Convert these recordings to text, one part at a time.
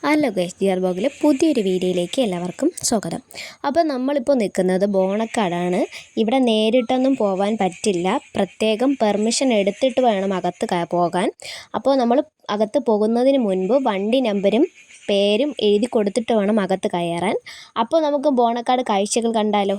Hello guys, dear ബ്ലോഗിലെ പുതിയൊരു വീഡിയോയിലേക്ക് എല്ലാവർക്കും സ്വാഗതം. അപ്പോൾ നമ്മളിപ്പോൾ നിൽക്കുന്നത് ബോണക്കാടാണ്. ഇവിടെ നേരിട്ടൊന്നും പോകാൻ പറ്റില്ല, പ്രത്യേകം പെർമിഷൻ എടുത്തിട്ട് വേണം അകത്ത് പോകാൻ. അപ്പോൾ നമ്മൾ അകത്ത് പോകുന്നതിന് മുൻപ് വണ്ടി നമ്പരും പേരും എഴുതി കൊടുത്തിട്ട് വേണം അകത്ത് കയറാൻ. അപ്പോൾ നമുക്ക് ബോണക്കാട് കാഴ്ചകൾ കണ്ടാലോ.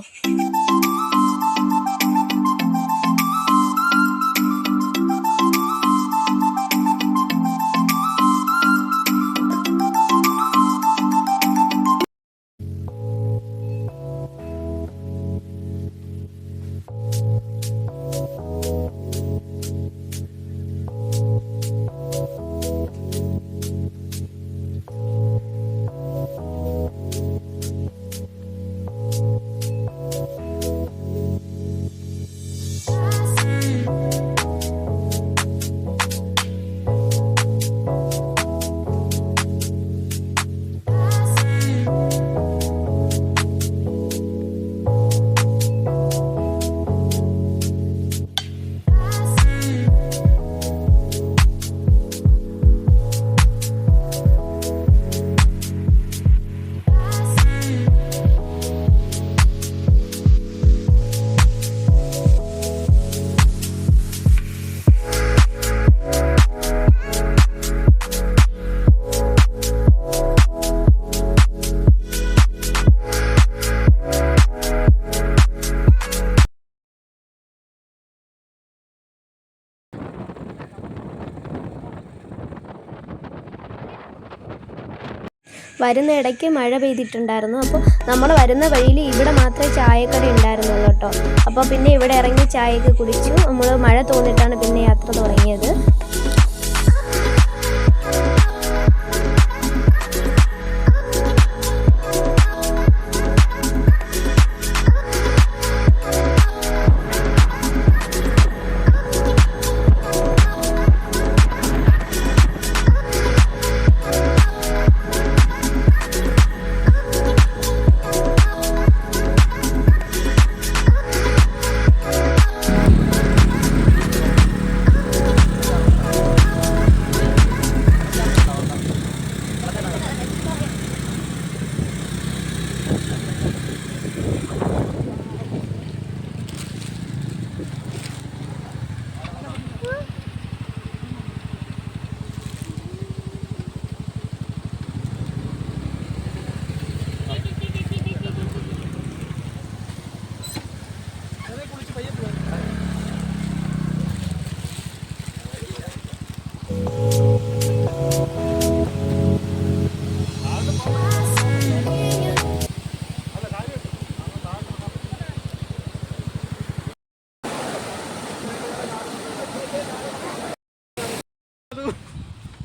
വരുന്ന ഇടയ്ക്ക് മഴ പെയ്തിട്ടുണ്ടായിരുന്നു. അപ്പോൾ നമ്മൾ വരുന്ന വഴിയിൽ ഇവിടെ മാത്രമേ ചായക്കട ഉണ്ടായിരുന്നുള്ളൂ കേട്ടോ. അപ്പോൾ പിന്നെ ഇവിടെ ഇറങ്ങി ചായയൊക്കെ കുടിച്ചു. നമ്മൾ മഴ തോന്നിയിട്ടാണ് പിന്നെ യാത്ര തുടങ്ങിയത്.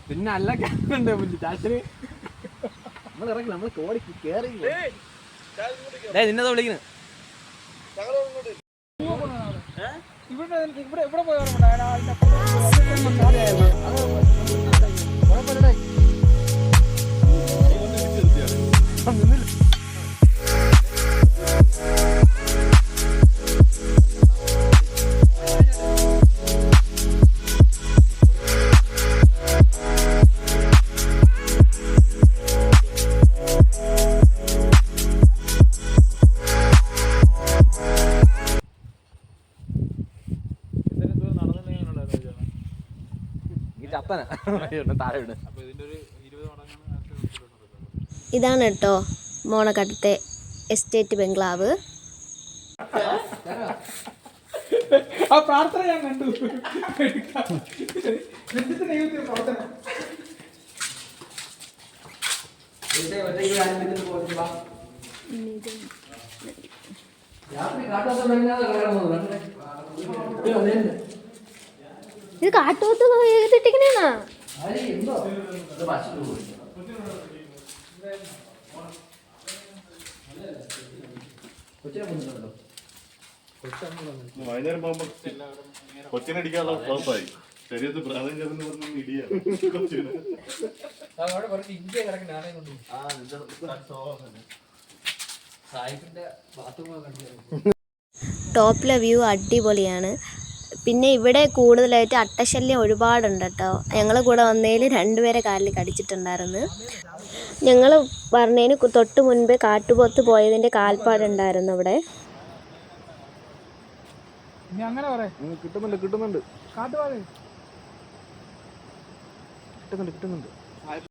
പിന്നെ അല്ല ചാച്ചന് നമ്മൾ ഇറങ്ങി നമ്മൾ കോടിക്ക് കേറി നിന്നതാ വിളിക്കുന്നത്. ഇവിടെ പോയി ഇതാണ് കേട്ടോ ബോണക്കാടത്തെ എസ്റ്റേറ്റ് ബംഗ്ലാവ്. ആ പ്രാർത്ഥന ഞാൻ കണ്ടു. ഇത് കാട്ടുപോത്ത് ചെയ്തിട്ടിങ്ങനെയാ. വൈകുന്നേരം പോകുമ്പോ കൊച്ചിനടിക്കാനുള്ള കുഴപ്പമായി ശരീരത്തിൽ പ്രാധാന്യം ചേർന്ന് പറഞ്ഞ ഇടിയാണ്. ടോപ്പിലെ വ്യൂ അടിപൊളിയാണ്. പിന്നെ ഇവിടെ കൂടുതലായിട്ട് അട്ടശല്യം ഒരുപാടുണ്ട് കേട്ടോ. ഞങ്ങൾ കൂടെ വന്നതിൽ 2 പേരെ കാലിൽ കടിച്ചിട്ടുണ്ടായിരുന്നു. ഞങ്ങൾ പറഞ്ഞതിന് തൊട്ട് മുൻപേ കാട്ടുപോത്ത് പോയതിൻ്റെ കാൽപ്പാടുണ്ടായിരുന്നു ഇവിടെ. ഇനി അങ്ങനെ പറയാം. കിട്ടുന്നുണ്ട് കാട്ടുപാതേ കിട്ടുന്നുണ്ട്